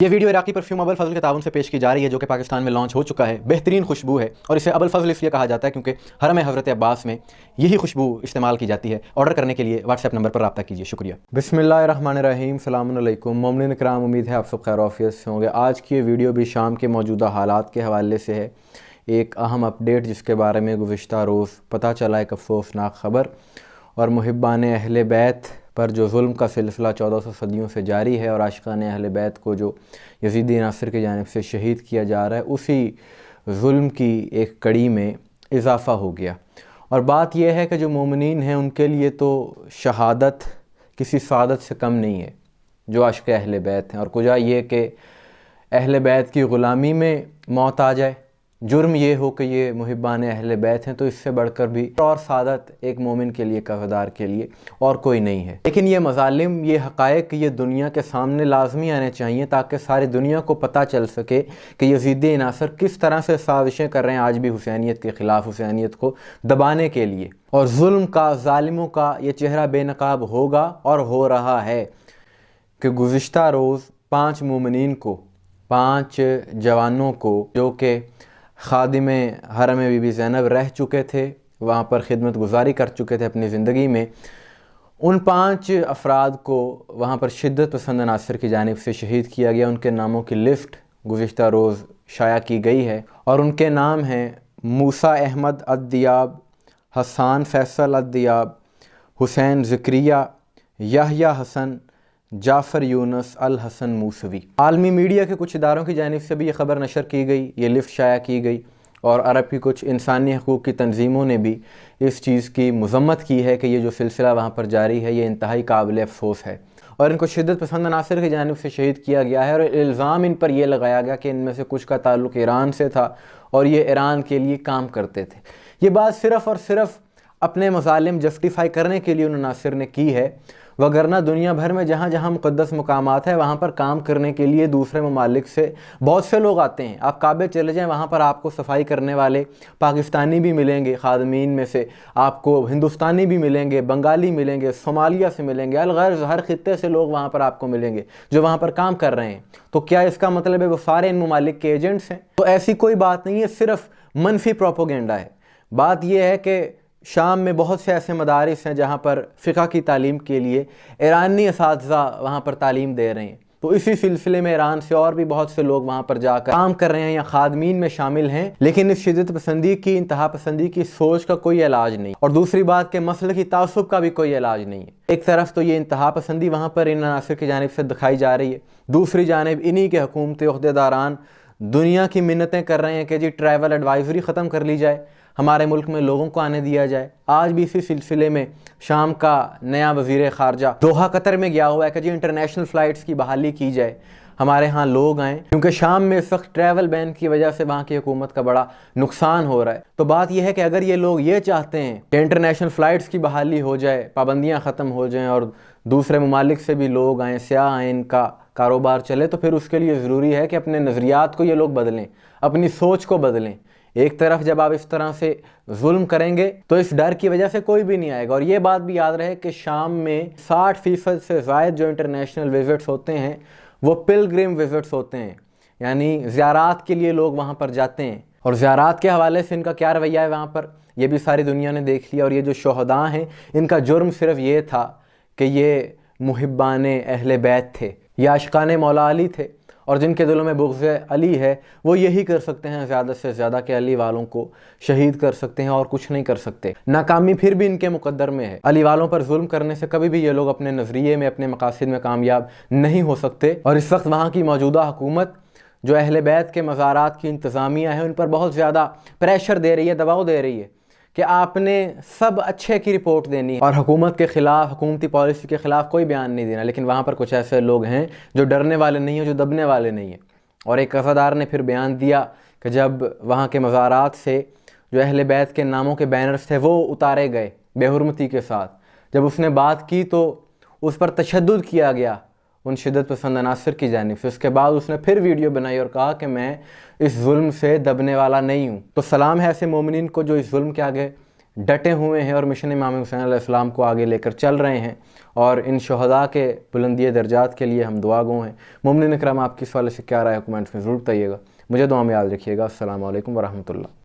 یہ ویڈیو عراقی پرفیوم ابو الفضل کے تعاون سے پیش کی جا رہی ہے، جو کہ پاکستان میں لانچ ہو چکا ہے۔ بہترین خوشبو ہے اور اسے ابو الفضل اس لیے کہا جاتا ہے کیونکہ حرم حضرت عباس میں یہی خوشبو استعمال کی جاتی ہے۔ آرڈر کرنے کے لیے واٹس ایپ نمبر پر رابطہ کیجیے۔ شکریہ۔ بسم اللہ الرحمن الرحیم۔ السلام علیکم مومنین کرام، امید ہے آپ سب خیر و عافیت سے ہوں گے۔ آج کی یہ ویڈیو بھی شام کے موجودہ حالات کے حوالے سے ہے، ایک اہم اپڈیٹ جس کے بارے میں گزشتہ روز پتہ چلا، ایک افسوسناک خبر، اور محبان اہل بیت پر جو ظلم کا سلسلہ 1400 صدیوں سے جاری ہے اور عاشقان اہل بیت کو جو یزیدی ناصر کی جانب سے شہید کیا جا رہا ہے، اسی ظلم کی ایک کڑی میں اضافہ ہو گیا۔ اور بات یہ ہے کہ جو مومنین ہیں ان کے لیے تو شہادت کسی سعادت سے کم نہیں ہے جو عاشق اہل بیت ہیں، اور کجا یہ کہ اہل بیت کی غلامی میں موت آ جائے، جرم یہ ہو کہ یہ محبان اہل بیت ہیں، تو اس سے بڑھ کر بھی اور سعادت ایک مومن کے لیے، قوادار کے لیے اور کوئی نہیں ہے۔ لیکن یہ مظالم، یہ حقائق، یہ دنیا کے سامنے لازمی آنے چاہیے تاکہ ساری دنیا کو پتہ چل سکے کہ یزیدی ناصر کس طرح سے سازشیں کر رہے ہیں آج بھی حسینیت کے خلاف، حسینیت کو دبانے کے لیے، اور ظلم کا، ظالموں کا یہ چہرہ بے نقاب ہوگا اور ہو رہا ہے۔ کہ گزشتہ روز 5 مومنین کو، 5 جوانوں کو جو کہ خادم حرم بی بی زینب رہ چکے تھے، وہاں پر خدمت گزاری کر چکے تھے اپنی زندگی میں، ان 5 افراد کو وہاں پر شدت پسند عناصر کی جانب سے شہید کیا گیا۔ ان کے ناموں کی لسٹ گزشتہ روز شائع کی گئی ہے، اور ان کے نام ہیں موسیٰ احمد الدیاب، حسان فیصل الدیاب، حسین زکریہ، یحییٰ حسن، جعفر یونس الحسن موسوی۔ عالمی میڈیا کے کچھ اداروں کی جانب سے بھی یہ خبر نشر کی گئی، یہ لسٹ شائع کی گئی، اور عرب کی کچھ انسانی حقوق کی تنظیموں نے بھی اس چیز کی مذمت کی ہے کہ یہ جو سلسلہ وہاں پر جاری ہے یہ انتہائی قابل افسوس ہے، اور ان کو شدت پسند عناصر کی جانب سے شہید کیا گیا ہے، اور الزام ان پر یہ لگایا گیا کہ ان میں سے کچھ کا تعلق ایران سے تھا اور یہ ایران کے لیے کام کرتے تھے۔ یہ بات صرف اور صرف اپنے مظالم جسٹیفائی کرنے کے لیے ان عناصر نے کی ہے، وگرنہ دنیا بھر میں جہاں جہاں مقدس مقامات ہیں وہاں پر کام کرنے کے لیے دوسرے ممالک سے بہت سے لوگ آتے ہیں۔ آپ کعبے چلے جائیں، وہاں پر آپ کو صفائی کرنے والے پاکستانی بھی ملیں گے، خادمین میں سے آپ کو ہندوستانی بھی ملیں گے، بنگالی ملیں گے، صومالیہ سے ملیں گے، الغرض ہر خطے سے لوگ وہاں پر آپ کو ملیں گے جو وہاں پر کام کر رہے ہیں۔ تو کیا اس کا مطلب ہے وہ سارے ان ممالک کے ایجنٹس ہیں؟ تو ایسی کوئی بات نہیں ہے، صرف منفی پروپیگنڈا ہے۔ بات یہ ہے کہ شام میں بہت سے ایسے مدارس ہیں جہاں پر فقہ کی تعلیم کے لیے ایرانی اساتذہ وہاں پر تعلیم دے رہے ہیں، تو اسی سلسلے میں ایران سے اور بھی بہت سے لوگ وہاں پر جا کر کام کر رہے ہیں یا خادمین میں شامل ہیں، لیکن اس شدت پسندی کی، انتہا پسندی کی سوچ کا کوئی علاج نہیں، اور دوسری بات کہ مسلکی تعصب کا بھی کوئی علاج نہیں ہے۔ ایک طرف تو یہ انتہا پسندی وہاں پر ان عناصر کی جانب سے دکھائی جا رہی ہے، دوسری جانب انہی کے حکومتی عہدیداران دنیا کی منتیں کر رہے ہیں کہ جی ٹریول ایڈوائزری ختم کر لی جائے، ہمارے ملک میں لوگوں کو آنے دیا جائے۔ آج بھی اسی سلسلے میں شام کا نیا وزیر خارجہ دوحہ قطر میں گیا ہوا ہے کہ جی انٹرنیشنل فلائٹس کی بحالی کی جائے، ہمارے ہاں لوگ آئیں، کیونکہ شام میں اس وقت ٹریول بین کی وجہ سے وہاں کی حکومت کا بڑا نقصان ہو رہا ہے۔ تو بات یہ ہے کہ اگر یہ لوگ یہ چاہتے ہیں کہ انٹرنیشنل فلائٹس کی بحالی ہو جائے، پابندیاں ختم ہو جائیں اور دوسرے ممالک سے بھی لوگ آئیں، سیاح آئیں، ان کا کاروبار چلے، تو پھر اس کے لیے ضروری ہے کہ اپنے نظریات کو یہ لوگ بدلیں، اپنی سوچ کو بدلیں۔ ایک طرف جب آپ اس طرح سے ظلم کریں گے تو اس ڈر کی وجہ سے کوئی بھی نہیں آئے گا، اور یہ بات بھی یاد رہے کہ شام میں 60% سے زائد جو انٹرنیشنل وزٹس ہوتے ہیں وہ پلگرم وزٹس ہوتے ہیں، یعنی زیارات کے لیے لوگ وہاں پر جاتے ہیں، اور زیارات کے حوالے سے ان کا کیا رویہ ہے وہاں پر یہ بھی ساری دنیا نے دیکھ لیا۔ اور یہ جو شہداء ہیں ان کا جرم صرف یہ تھا کہ یہ محبان اہل بیت تھے، یہ عاشقان مولا علی تھے، اور جن کے دلوں میں بغض علی ہے وہ یہی کر سکتے ہیں زیادہ سے زیادہ کہ علی والوں کو شہید کر سکتے ہیں، اور کچھ نہیں کر سکتے۔ ناکامی پھر بھی ان کے مقدر میں ہے، علی والوں پر ظلم کرنے سے کبھی بھی یہ لوگ اپنے نظریے میں، اپنے مقاصد میں کامیاب نہیں ہو سکتے۔ اور اس وقت وہاں کی موجودہ حکومت جو اہل بیت کے مزارات کی انتظامیہ ہے ان پر بہت زیادہ پریشر دے رہی ہے، دباؤ دے رہی ہے کہ آپ نے سب اچھے کی رپورٹ دینی ہے اور حکومت کے خلاف، حکومتی پالیسی کے خلاف کوئی بیان نہیں دینا۔ لیکن وہاں پر کچھ ایسے لوگ ہیں جو ڈرنے والے نہیں ہیں، جو دبنے والے نہیں ہیں، اور ایک عزادار نے پھر بیان دیا کہ جب وہاں کے مزارات سے جو اہل بیت کے ناموں کے بینرز تھے وہ اتارے گئے بے حرمتی کے ساتھ، جب اس نے بات کی تو اس پر تشدد کیا گیا ان شدت پسند عناصر کی جانب سے۔ اس کے بعد اس نے پھر ویڈیو بنائی اور کہا کہ میں اس ظلم سے دبنے والا نہیں ہوں۔ تو سلام ہے ایسے مومنین کو جو اس ظلم کے آگے ڈٹے ہوئے ہیں اور مشن امام حسین علیہ السلام کو آگے لے کر چل رہے ہیں، اور ان شہداء کے بلندی درجات کے لیے ہم دعا گو ہیں۔ مومنین اکرام، آپ کی اس حوالے سے کیا رائے ہے؟ کمنٹس میں ضرور بتائیے گا۔ مجھے دعا میں یاد رکھیے گا۔ السلام علیکم ورحمۃ اللہ۔